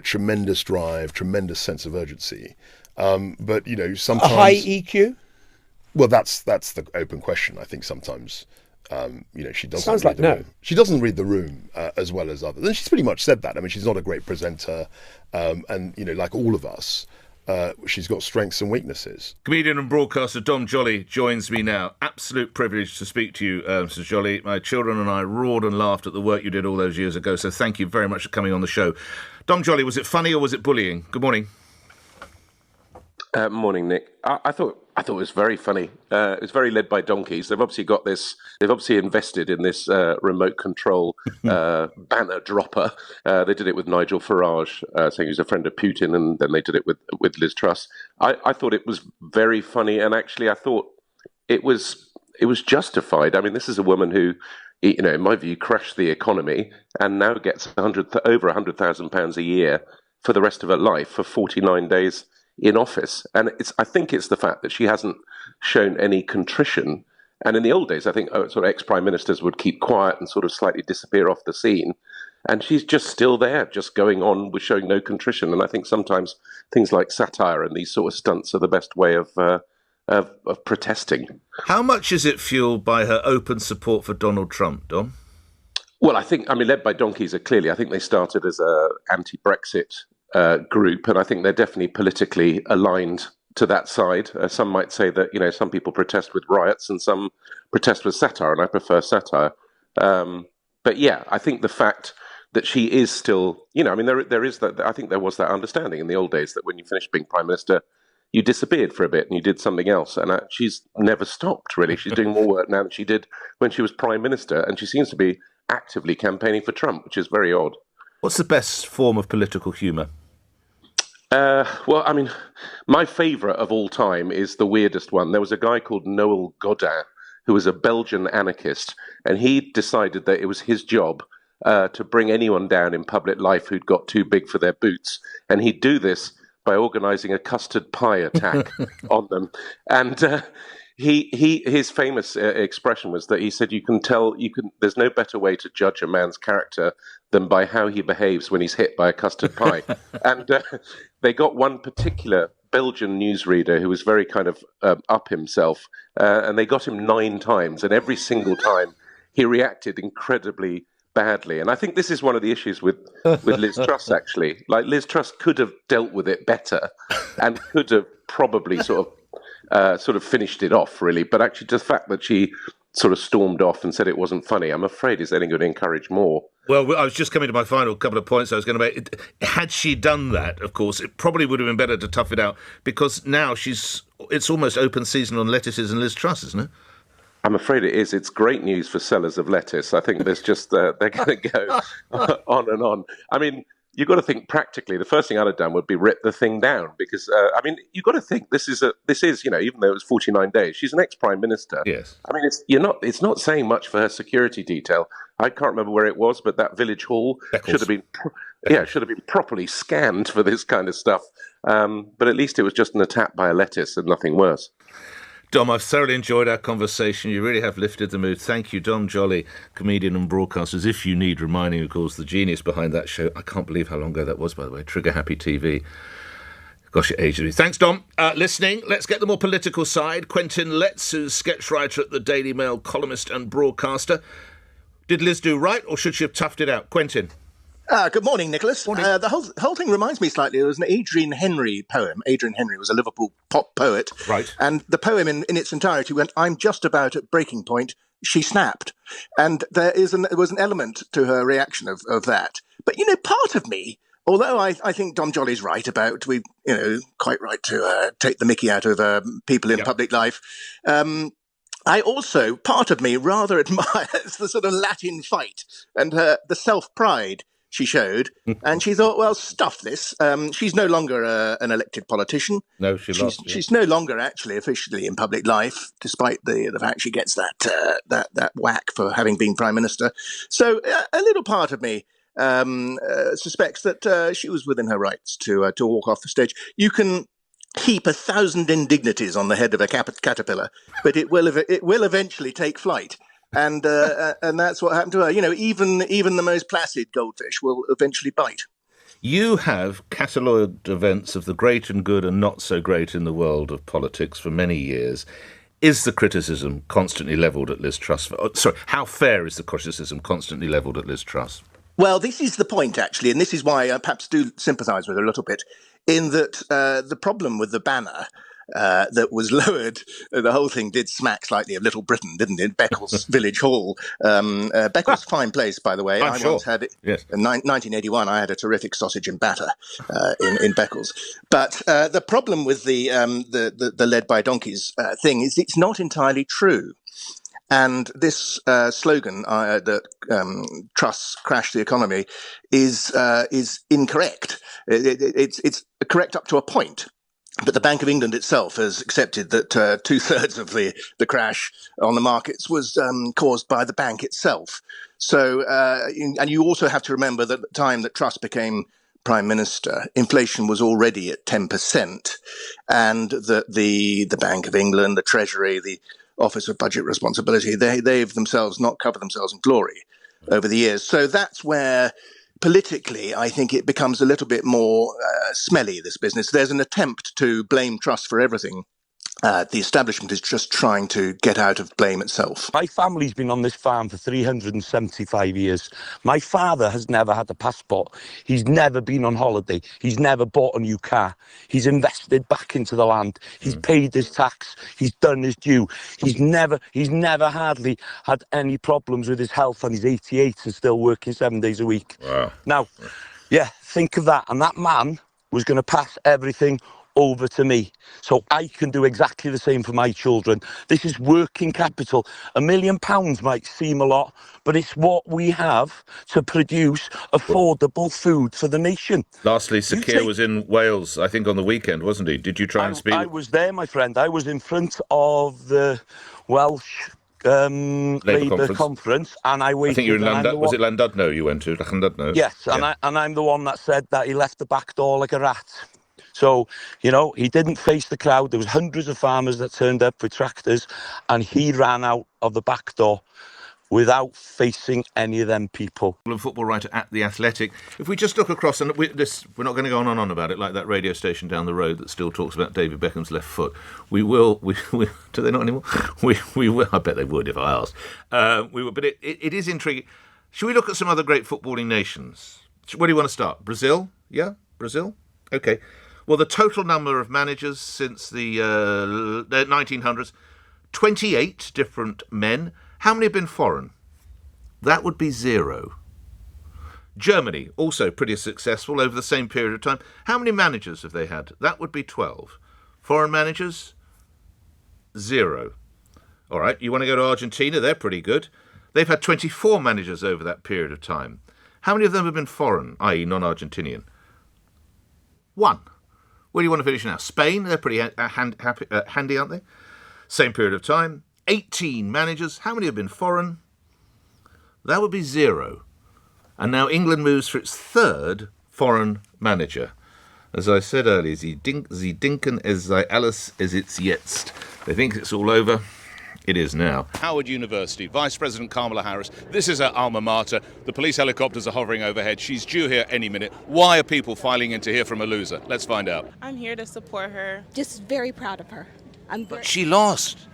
tremendous drive, tremendous sense of urgency. But sometimes a high EQ. Well, that's the open question. I think sometimes, she doesn't. Sounds like no. She doesn't read the room as well as others, and she's pretty much said that. I mean, she's not a great presenter, and like all of us, she's got strengths and weaknesses. Comedian and broadcaster Dom Jolly joins me now. Absolute privilege to speak to you, Mr. Jolly. My children and I roared and laughed at the work you did all those years ago. So thank you very much for coming on the show. Dom Jolly, was it funny or was it bullying? Good morning. Morning, Nick. I thought it was very funny. It was very led by donkeys. They've obviously got this. They've obviously invested in this remote control banner dropper. They did it with Nigel Farage, saying he's a friend of Putin, and then they did it with Liz Truss. I thought it was very funny, and actually, I thought it was justified. I mean, this is a woman who, in my view, crashed the economy and now gets over £100,000 a year for the rest of her life for 49 days in office. And I think it's the fact that she hasn't shown any contrition. And in the old days, I think sort of ex-prime ministers would keep quiet and sort of slightly disappear off the scene. And she's just still there, just going on with showing no contrition. And I think sometimes things like satire and these sort of stunts are the best way of protesting. How much is it fueled by her open support for Donald Trump, Dom? Well, led by donkeys, clearly. I think they started as a anti-Brexit group, and I think they're definitely politically aligned to that side. Some might say that, some people protest with riots and some protest with satire, and I prefer satire. But yeah, I think the fact that she is still, there is that. I think there was that understanding in the old days that when you finished being prime minister, you disappeared for a bit and you did something else. And she's never stopped, really. She's doing more work now than she did when she was prime minister, and she seems to be actively campaigning for Trump, which is very odd. What's the best form of political humour? My favourite of all time is the weirdest one. There was a guy called Noel Godin, who was a Belgian anarchist, and he decided that it was his job to bring anyone down in public life who'd got too big for their boots. And he'd do this by organising a custard pie attack on them. And his famous expression was that he said, there's no better way to judge a man's character than by how he behaves when he's hit by a custard pie. And they got one particular Belgian newsreader who was very kind of up himself, and they got him 9 times, and every single time he reacted incredibly badly. And I think this is one of the issues with Liz Truss, actually. Like, Liz Truss could have dealt with it better and could have probably sort of finished it off, really. But actually, the fact that she sort of stormed off and said it wasn't funny, I'm afraid is only going to encourage more. Well, I was just coming to my final couple of points I was going to make. Had she done that, of course, it probably would have been better to tough it out, because now it's almost open season on lettuces and Liz Truss, isn't it? I'm afraid it is. It's great news for sellers of lettuce. I think there's just they're going to go on and on. I mean, you've got to think practically. The first thing I'd have done would be rip the thing down, because you've got to think this is even though it was 49 days, she's an ex-prime minister. Yes. I mean, it's not saying much for her security detail. I can't remember where it was, but that village hall should have been properly scanned for this kind of stuff. But at least it was just an attack by a lettuce and nothing worse. Dom, I've thoroughly enjoyed our conversation. You really have lifted the mood. Thank you, Dom Jolly, comedian and broadcaster. As if you need reminding, of course, the genius behind that show. I can't believe how long ago that was, by the way. Trigger Happy TV. Gosh, it ages me. Thanks, Dom. Listening, let's get the more political side. Quentin Letts, who's sketch writer at the Daily Mail, columnist and broadcaster. Did Liz do right, or should she have toughed it out? Quentin. Good morning, Nicholas. The whole thing reminds me slightly. It was an Adrian Henry poem. Adrian Henry was a Liverpool pop poet. Right. And the poem in its entirety went, "I'm just about at breaking point. She snapped." And there was an element to her reaction of that. But, part of me, although I think Dom Jolly's right about quite right to take the mickey out of people in public life, I also, part of me rather admires the sort of Latin fight and the self-pride she showed, and she thought, well, stuff this. She's no longer an elected politician. No, she's no longer actually officially in public life, despite the fact she gets that whack for having been prime minister. So a little part of me suspects that she was within her rights to walk off the stage. You can heap 1,000 indignities on the head of a caterpillar, but it will eventually take flight. And that's what happened to her. Even the most placid goldfish will eventually bite. You have catalogued events of the great and good and not so great in the world of politics for many years. Is the criticism constantly levelled at Liz Truss? How fair is the criticism constantly levelled at Liz Truss? Well, this is the point, actually, and this is why I perhaps do sympathise with her a little bit, in that the problem with the banner that was lowered, the whole thing did smack slightly of Little Britain, didn't it? Beccles Village Hall. Beccles, fine place, by the I once had it. Yes. In 1981, I had a terrific sausage and batter in Beccles. But the problem with the led by donkeys thing is it's not entirely true. And this slogan that Truss crashed the economy is incorrect. It's correct up to a point. But the Bank of England itself has accepted that 2/3 of the crash on the markets was caused by the bank itself. So, and you also have to remember that at the time that Truss became Prime Minister, inflation was already at 10%, and that the Bank of England, the Treasury, the Office of Budget Responsibility, they've themselves not covered themselves in glory over the years. So that's where politically, I think it becomes a little bit more smelly, this business. There's an attempt to blame Truss for everything. The establishment is just trying to get out of blame itself. My family's been on this farm for 375 years. My father has never had a passport. He's never been on holiday. He's never bought a new car. He's invested back into the land. He's paid his tax. He's done his due. He's never hardly had any problems with his health, and he's 88 and still working 7 days a week. Wow. Now, yeah, think of that. And that man was going to pass everything over to me, so I can do exactly the same for my children. This is working capital. £1 million might seem a lot, but it's what we have to produce affordable food for the nation. Lastly, Sir Keir was in Wales, I think, on the weekend, wasn't he? Did you try and speak? I was there, my friend. I was in front of the Welsh Labour conference, and I waited. I think you were in Llandudno. Was it Llandudno you went to? Llandudno? Yes, yeah. and I'm the one that said that he left the back door like a rat. So, you know, he didn't face the crowd. There was hundreds of farmers that turned up with tractors, and he ran out of the back door without facing any of them people. Football writer at The Athletic. If we just look across, and we're not going to go on and on about it like that radio station down the road that still talks about David Beckham's left foot. We will. Do they not anymore? We will. I bet they would if I asked. We will. But it is intriguing. Should we look at some other great footballing nations? Where do you want to start? Brazil? Yeah? Brazil? Okay. Well, the total number of managers since the 1900s, 28 different men. How many have been foreign? That would be 0. Germany, also pretty successful over the same period of time. How many managers have they had? That would be 12. Foreign managers? 0. All right, you want to go to Argentina? They're pretty good. They've had 24 managers over that period of time. How many of them have been foreign, i.e. non-Argentinian? 1. Where do you want to finish now? Spain, they're pretty handy, aren't they? Same period of time. 18 managers. How many have been foreign? That would be 0. And now England moves for its 3rd foreign manager. As I said earlier, sie denken es sei alles, es ist jetzt. They think it's all over. It is now. Howard University, Vice President Kamala Harris. This is her alma mater. The police helicopters are hovering overhead. She's due here any minute. Why are people filing in to hear from a loser? Let's find out. I'm here to support her. Just very proud of her. But she lost.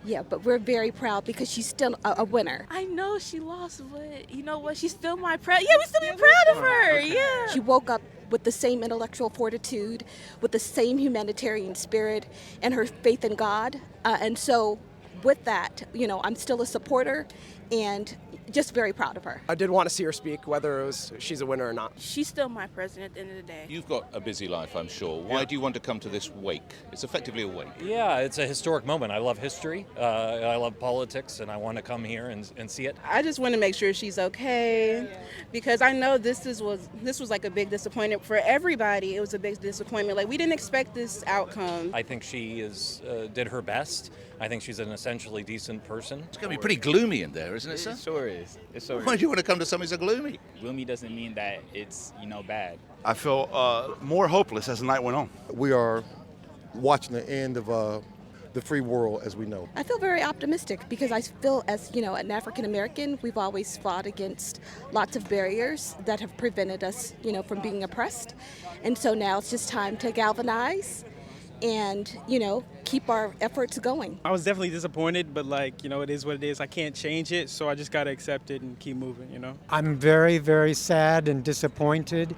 Yeah, but we're very proud because she's still a winner. I know she lost, but you know what? She's still my proud. Yeah, we still be proud of her. Yeah. She woke up with the same intellectual fortitude, with the same humanitarian spirit, and her faith in God. And so with that, you know, I'm still a supporter and just very proud of her. I did want to see her speak, whether it was she's a winner or not. She's still my president at the end of the day. You've got a busy life, I'm sure. Why do you want to come to this wake? It's effectively a wake. Yeah, it's a historic moment. I love history. I love politics, and I want to come here and see it. I just want to make sure she's okay, because I know this was like a big disappointment for everybody. It was a big disappointment. Like, we didn't expect this outcome. I think she did her best. I think she's an essentially decent person. It's going to be pretty gloomy in there, isn't it, sir? It sure is. It sure Why do you want to come to something so gloomy? Gloomy doesn't mean that it's, bad. I felt more hopeless as the night went on. We are watching the end of the free world as we know. I feel very optimistic because I feel, as an African American, we've always fought against lots of barriers that have prevented us, from being oppressed. And so now it's just time to galvanize and, keep our efforts going. I was definitely disappointed, but it is what it is. I can't change it, so I just got to accept it and keep moving, I'm very, very sad and disappointed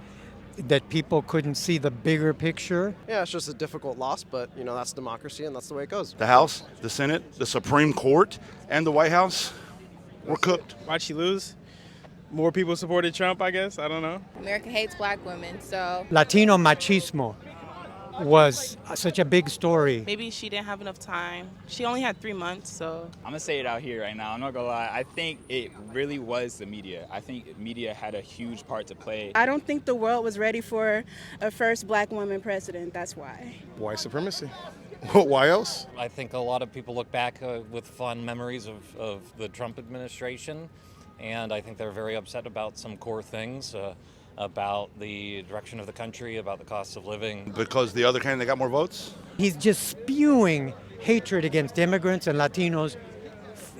that people couldn't see the bigger picture. Yeah, it's just a difficult loss, but, that's democracy and that's the way it goes. The House, the Senate, the Supreme Court, and the White House were cooked. Why'd she lose? More people supported Trump, I guess. I don't know. America hates black women, so... Latino machismo. was such a big story. Maybe she didn't have enough time. She only had 3 months, so. I'm gonna say it out here right now. I'm not gonna lie. I think it really was the media. I think media had a huge part to play. I don't think the world was ready for a first black woman president. That's why. White supremacy. Why else? I think a lot of people look back with fond memories of the Trump administration, and I think they're very upset about some core things. About the direction of the country, about the cost of living. Because the other candidate got more votes? He's just spewing hatred against immigrants and Latinos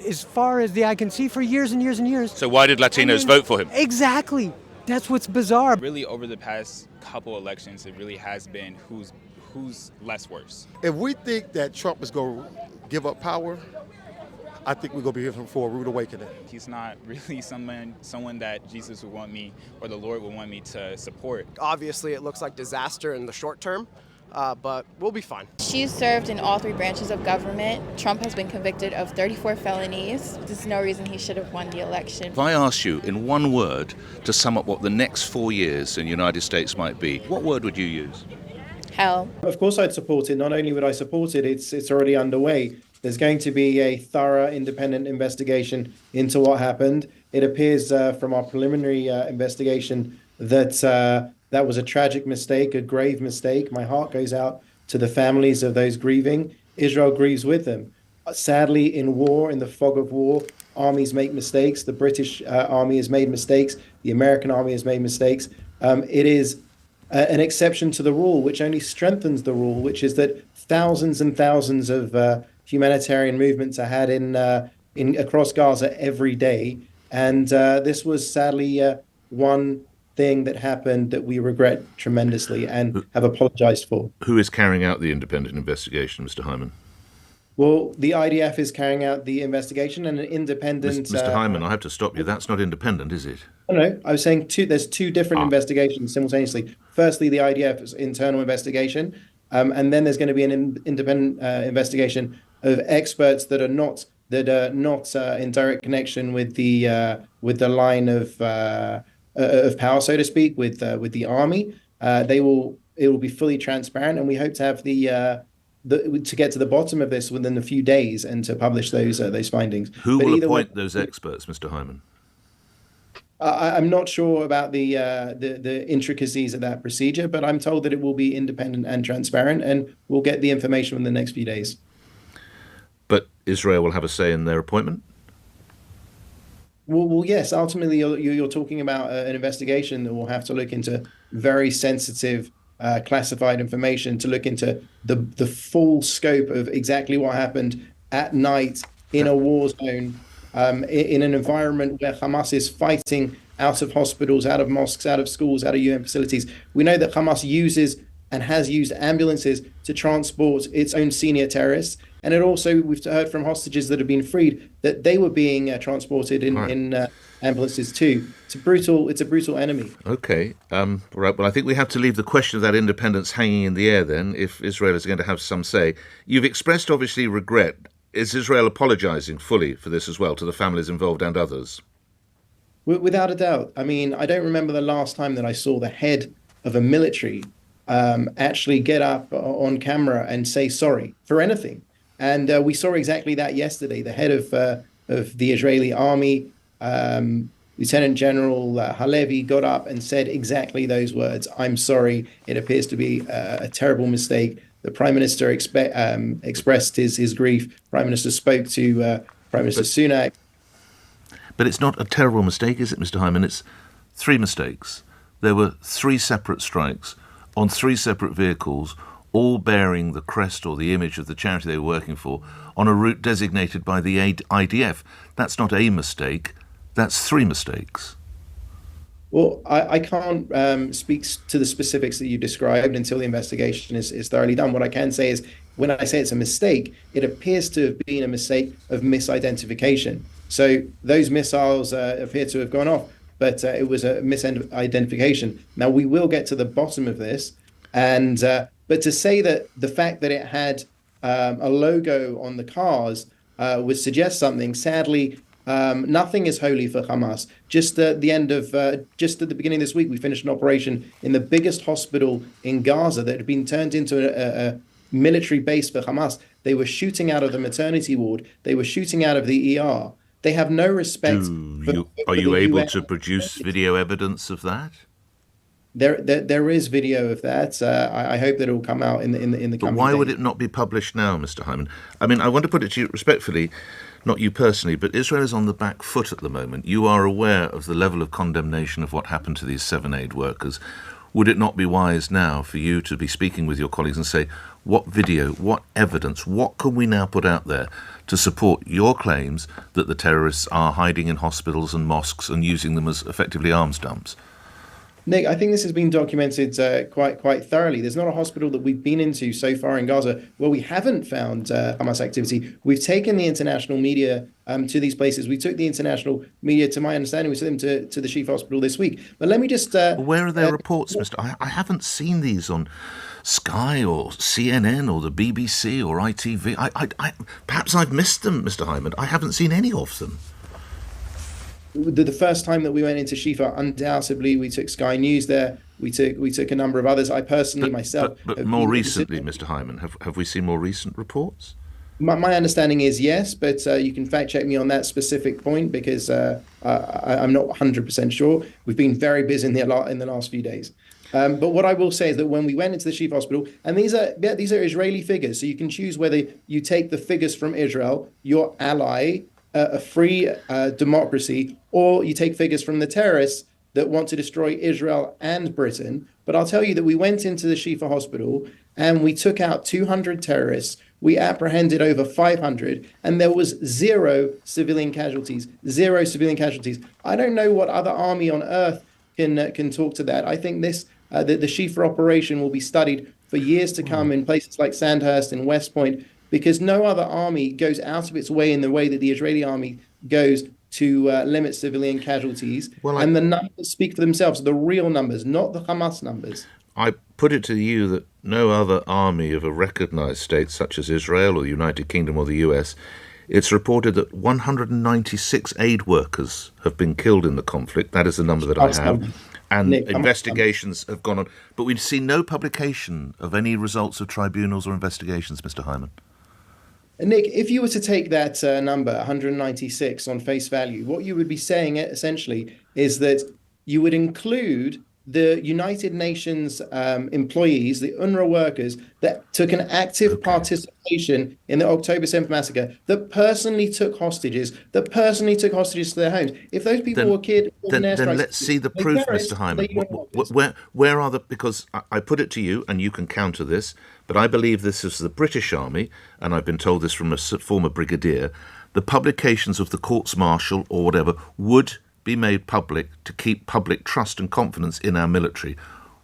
as far as the eye can see for years and years and years. So why did Latinos vote for him? Exactly. That's what's bizarre. Really, over the past couple elections, it really has been who's less worse. If we think that Trump is going to give up power, I think we're going to be here for a rude awakening. He's not really someone that Jesus would want me or the Lord would want me to support. Obviously, it looks like disaster in the short term, but we'll be fine. She's served in all 3 branches of government. Trump has been convicted of 34 felonies. There's no reason he should have won the election. If I ask you in one word to sum up what the next 4 years in the United States might be, what word would you use? Hell. Of course I'd support it. Not only would I support it, it's already underway. There's going to be a thorough independent investigation into what happened. It appears from our preliminary investigation that that was a tragic mistake, a grave mistake. My heart goes out to the families of those grieving. Israel grieves with them. Sadly, in war, in the fog of war, armies make mistakes. The British army has made mistakes. The American army has made mistakes. It is an exception to the rule, which only strengthens the rule, which is that thousands and thousands of humanitarian movements are had in across Gaza every day, and this was sadly one thing that happened that we regret tremendously and have apologized for. Who is carrying out the independent investigation, Mr. Hyman? Well, the IDF is carrying out the investigation, and an independent... Mr. Hyman, I have to stop you. That's not independent, is it? No, I was saying there's 2 different investigations simultaneously. Firstly, the IDF's internal investigation, and then there's going to be an independent investigation of experts that are not in direct connection with the line of power, so to speak, with the army. It will be fully transparent, and we hope to have to get to the bottom of this within a few days and to publish those findings. Who will appoint those experts, Mr. Hyman? I'm not sure about the intricacies of that procedure, but I'm told that it will be independent and transparent, and we'll get the information in the next few days. But Israel will have a say in their appointment? Well, yes. Ultimately, you're talking about an investigation that will have to look into very sensitive, classified information, to look into the full scope of exactly what happened at night in a war zone, in an environment where Hamas is fighting out of hospitals, out of mosques, out of schools, out of UN facilities. We know that Hamas uses and has used ambulances to transport its own senior terrorists. And it also, we've heard from hostages that have been freed that they were being transported in ambulances too. It's a brutal enemy. Okay. Right. Well, I think we have to leave the question of that independence hanging in the air then, if Israel is going to have some say. You've expressed, obviously, regret. Is Israel apologising fully for this as well to the families involved and others? Without a doubt. I mean, I don't remember the last time that I saw the head of a military actually get up on camera and say sorry for anything. And we saw exactly that yesterday. The head of the Israeli army, Lieutenant General Halevi, got up and said exactly those words. I'm sorry. It appears to be a terrible mistake. The Prime Minister expressed his grief. Prime Minister spoke to Prime Minister Sunak. But it's not a terrible mistake, is it, Mr. Hyman? It's 3 mistakes. There were 3 separate strikes on 3 separate vehicles, all bearing the crest or the image of the charity they were working for, on a route designated by the IDF. That's not a mistake, that's 3 mistakes. Well, I can't speak to the specifics that you described until the investigation is thoroughly done. What I can say is, when I say it's a mistake, it appears to have been a mistake of misidentification. So those missiles appear to have gone off, but it was a misidentification. Now, we will get to the bottom of this, and but to say that the fact that it had a logo on the cars would suggest something, sadly, Nothing is holy for Hamas. Just at the beginning of this week, we finished an operation in the biggest hospital in Gaza that had been turned into a military base for Hamas. They were shooting out of the maternity ward. They were shooting out of the ER. They have no respect. Are you able to produce video evidence of that? There is video of that. I hope that it will come out in the coming But why days. would it not be published now, Mr. Hyman? I mean, I want to put it to you respectfully, not you personally, but Israel is on the back foot at the moment. You are aware of the level of condemnation of what happened to these 7 aid workers. Would it not be wise now for you to be speaking with your colleagues and say, what video, what evidence, what can we now put out there to support your claims that the terrorists are hiding in hospitals and mosques and using them as effectively arms dumps? Nick, I think this has been documented quite thoroughly. There's not a hospital that we've been into so far in Gaza where we haven't found Hamas activity. We've taken the international media to these places. We took the international media, to my understanding, we took them to the Chief Hospital this week. But let me just... where are their reports, Mr. I haven't seen these on Sky or CNN or the BBC or ITV. Perhaps I've missed them, Mr. Hyman. I haven't seen any of them. The first time that we went into Shifa, undoubtedly we took Sky News there. We took a number of others. I personally myself. But more recently, Mr. Hyman, have we seen more recent reports? My understanding is yes, but you can fact check me on that specific point because I'm not 100% sure. We've been very busy in the last few days. But what I will say is that when we went into the Chief Hospital, and these are Israeli figures, so you can choose whether you take the figures from Israel, your ally, a free democracy, or you take figures from the terrorists that want to destroy Israel and Britain. But I'll tell you that we went into the Shifa hospital and we took out 200 terrorists. We apprehended over 500, and there was zero civilian casualties. Zero civilian casualties. I don't know what other army on earth can talk to that. I think the Shifa operation will be studied for years to come in places like Sandhurst and West Point, because no other army goes out of its way in the way that the Israeli army goes to limit civilian casualties. And the numbers speak for themselves, the real numbers, not the Hamas numbers. I put it to you that no other army of a recognised state such as Israel or the United Kingdom or the US, it's reported that 196 aid workers have been killed in the conflict. That is the number that I have. And Nick, investigations have gone on. But we've seen no publication of any results of tribunals or investigations, Mr. Hyman. Nick, if you were to take that number, 196, on face value, what you would be saying essentially is that you would include the United Nations employees, the UNRWA workers that took an active participation in the October 7th massacre, that personally took hostages to their homes. If those people were killed, then let's see the proof, Mr. Hyman. Where are the? Because I put it to you, and you can counter this, but I believe this is the British Army, and I've been told this from a former brigadier. The publications of the courts-martial or whatever would be made public to keep public trust and confidence in our military.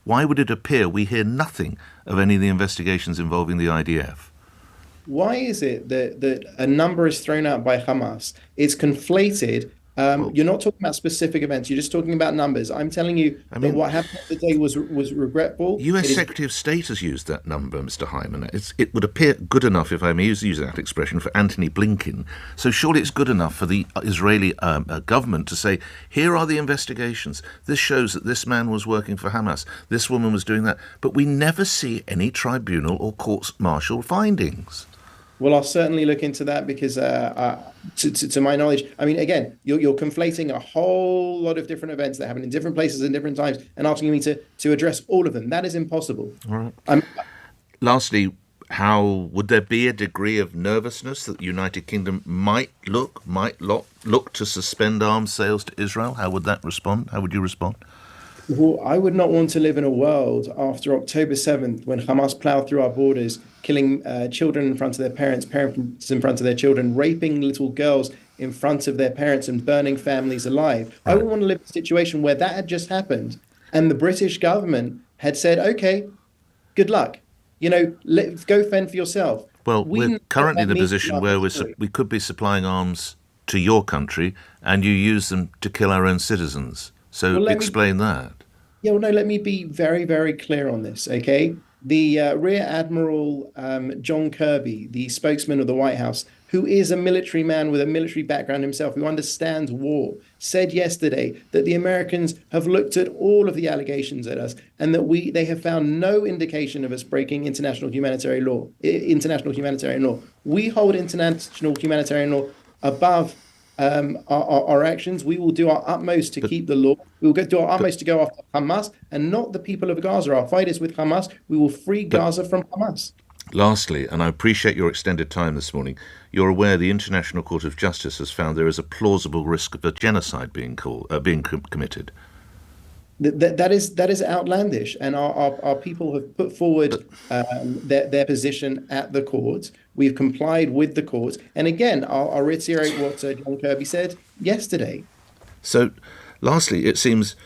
Why would it appear we hear nothing of any of the investigations involving the IDF? Why is it that a number is thrown out by Hamas? It's conflated. You're not talking about specific events. You're just talking about numbers. I'm telling you that what happened today was regretful. US Secretary of State has used that number, Mr. Hyman. It would appear good enough, if I may use that expression, for Antony Blinken. So surely it's good enough for the Israeli government to say, here are the investigations. This shows that this man was working for Hamas. This woman was doing that. But we never see any tribunal or courts-martial findings. Well, I'll certainly look into that because, to my knowledge, I mean, again, you're conflating a whole lot of different events that happen in different places and different times and asking me to address all of them. That is impossible. All right. Lastly, how would there be a degree of nervousness that the United Kingdom might look to suspend arms sales to Israel? How would that respond? How would you respond? Well, I would not want to live in a world after October 7th when Hamas ploughed through our borders, killing children in front of their parents in front of their children, raping little girls in front of their parents and burning families alive. I wouldn't want to live in a situation where that had just happened and the British government had said, okay, good luck. Go fend for yourself. Well, we're currently in a position where we could be supplying arms to your country and you use them to kill our own citizens. So explain that. Yeah, well, no, let me be very, very clear on this, okay? the Rear Admiral John Kirby, the spokesman of the White House, who is a military man with a military background himself, who understands war, said yesterday that the Americans have looked at all of the allegations at us and that they have found no indication of us breaking international humanitarian law. We hold international humanitarian law above our actions. We will do our utmost to keep the law. We will do our utmost to go after Hamas and not the people of Gaza. Our fight is with Hamas. We will free Gaza from Hamas. Lastly, and I appreciate your extended time this morning, you're aware the International Court of Justice has found there is a plausible risk of a genocide being committed. That is outlandish, and our people have put forward their position at the courts. We've complied with the courts, and again, I'll reiterate what John Kirby said yesterday. So, lastly, it seems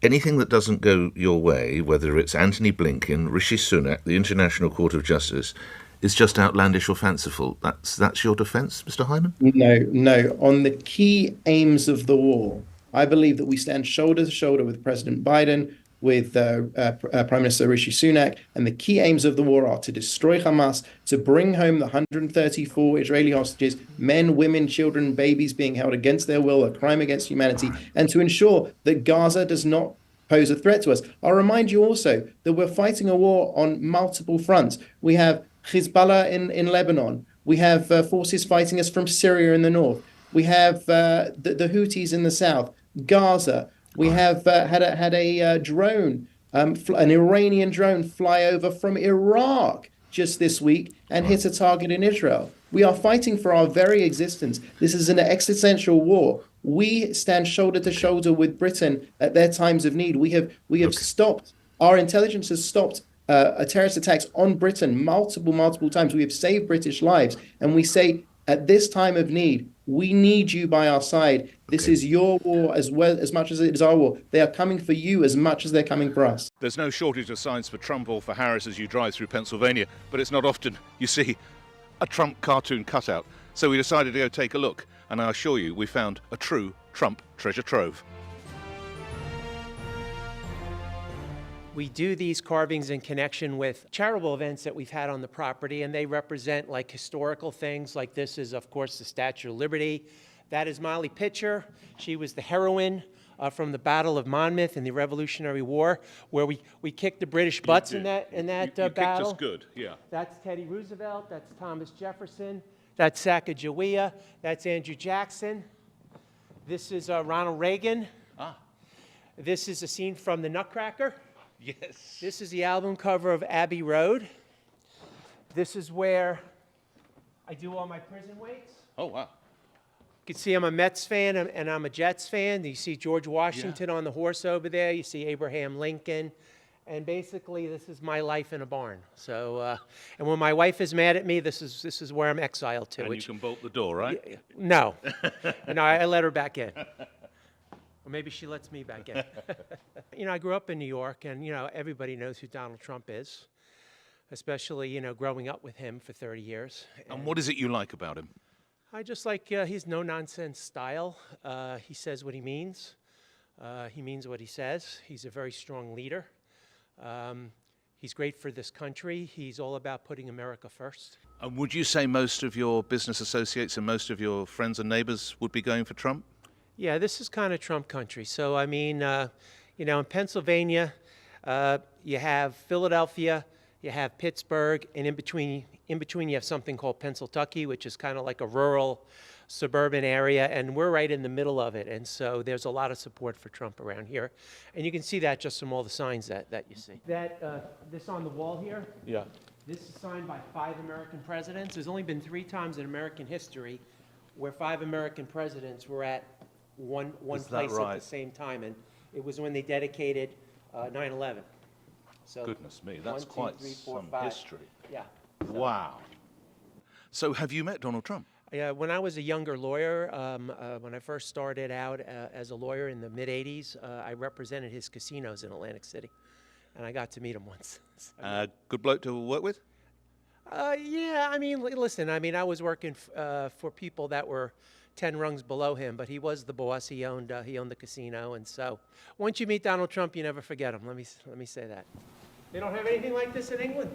anything that doesn't go your way, whether it's Antony Blinken, Rishi Sunak, the International Court of Justice, is just outlandish or fanciful. That's your defence, Mr. Hyman? No. On the key aims of the war, I believe that we stand shoulder to shoulder with President Biden, with Prime Minister Rishi Sunak, and the key aims of the war are to destroy Hamas, to bring home the 134 Israeli hostages, men, women, children, babies being held against their will, a crime against humanity, and to ensure that Gaza does not pose a threat to us. I'll remind you also that we're fighting a war on multiple fronts. We have Hezbollah in Lebanon. We have forces fighting us from Syria in the north. We have the Houthis in the south, Gaza. We have had a drone, an Iranian drone, fly over from Iraq just this week and hit a target in Israel. We are fighting for our very existence. This is an existential war. We stand shoulder to shoulder with Britain at their times of need. We have stopped. Our intelligence has stopped terrorist attacks on Britain multiple times. We have saved British lives, and we say at this time of need, we need you by our side. This is your war as much as it is our war. They are coming for you as much as they're coming for us. There's no shortage of signs for Trump or for Harris as you drive through Pennsylvania, but it's not often you see a Trump cartoon cutout. So we decided to go take a look, and I assure you we found a true Trump treasure trove. We do these carvings in connection with charitable events that we've had on the property, and they represent like historical things. Like this is, of course, the Statue of Liberty. That is Molly Pitcher. She was the heroine from the Battle of Monmouth in the Revolutionary War, where we kicked the British butts in that battle. Kicked us good, yeah. That's Teddy Roosevelt. That's Thomas Jefferson. That's Sacagawea. That's Andrew Jackson. This is Ronald Reagan. This is a scene from The Nutcracker. Yes. This is the album cover of Abbey Road. This is where I do all my prison weights. Oh, wow. You can see I'm a Mets fan and I'm a Jets fan. You see George Washington on the horse over there. You see Abraham Lincoln. And basically, this is my life in a barn. So, and when my wife is mad at me, this is where I'm exiled to. And you can bolt the door, right? No. No, I let her back in. Or maybe she lets me back in. I grew up in New York, and, everybody knows who Donald Trump is, especially, growing up with him for 30 years. And what is it you like about him? I just like his no-nonsense style. He says what he means. He means what he says. He's a very strong leader. He's great for this country. He's all about putting America first. And would you say most of your business associates and most of your friends and neighbors would be going for Trump? Yeah, this is kind of Trump country. So, I mean, in Pennsylvania, you have Philadelphia, you have Pittsburgh, and in between you have something called Pennsylvania, which is kind of like a rural, suburban area, and we're right in the middle of it. And so there's a lot of support for Trump around here. And you can see that just from all the signs that you see. This on the wall here? Yeah. This is signed by 5 American presidents. There's only been 3 times in American history where 5 American presidents were at one place at the same time, and it was when they dedicated 9/11. So goodness me, that's 1, 2, 3, 4, some 5. history. Yeah. Wow. So have you met Donald Trump? Yeah, when I was a younger lawyer, when I first started out as a lawyer in the mid-'80s, I represented his casinos in Atlantic City, and I got to meet him once. Good bloke to work with? Yeah, I mean, listen, I was working for people that were 10 rungs below him, but he was the boss. He owned the casino, and so once you meet Donald Trump, you never forget him. Let me say that. They don't have anything like this in England.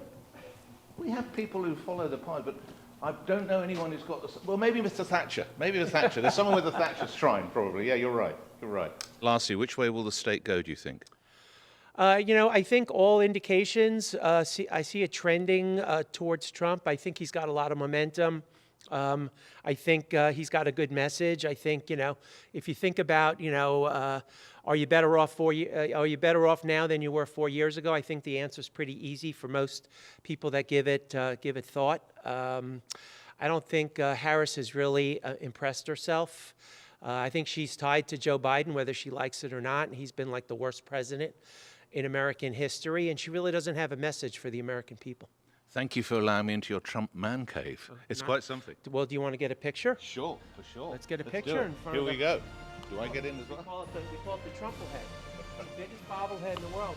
We have people who follow the party, but I don't know anyone who's got the... Well, maybe Mr. Thatcher. Maybe Mr. Thatcher. There's someone with a Thatcher shrine, probably. Yeah, you're right. You're right. Lastly, which way will the state go, do you think? I think all indications, I see it trending towards Trump. I think he's got a lot of momentum. I think he's got a good message. I think, if you think about, are you better off now than you were 4 years ago? I think the answer is pretty easy for most people that give it thought. I don't think Harris has really impressed herself. I think she's tied to Joe Biden, whether she likes it or not. And he's been like the worst president in American history, and she really doesn't have a message for the American people. Thank you for allowing me into your Trump man cave. It's quite something. Well, do you want to get a picture? Sure, for sure. Let's get a picture in front Here of we go. Do I get in as well? We call it the Trumplehead. It's the biggest bobblehead in the world.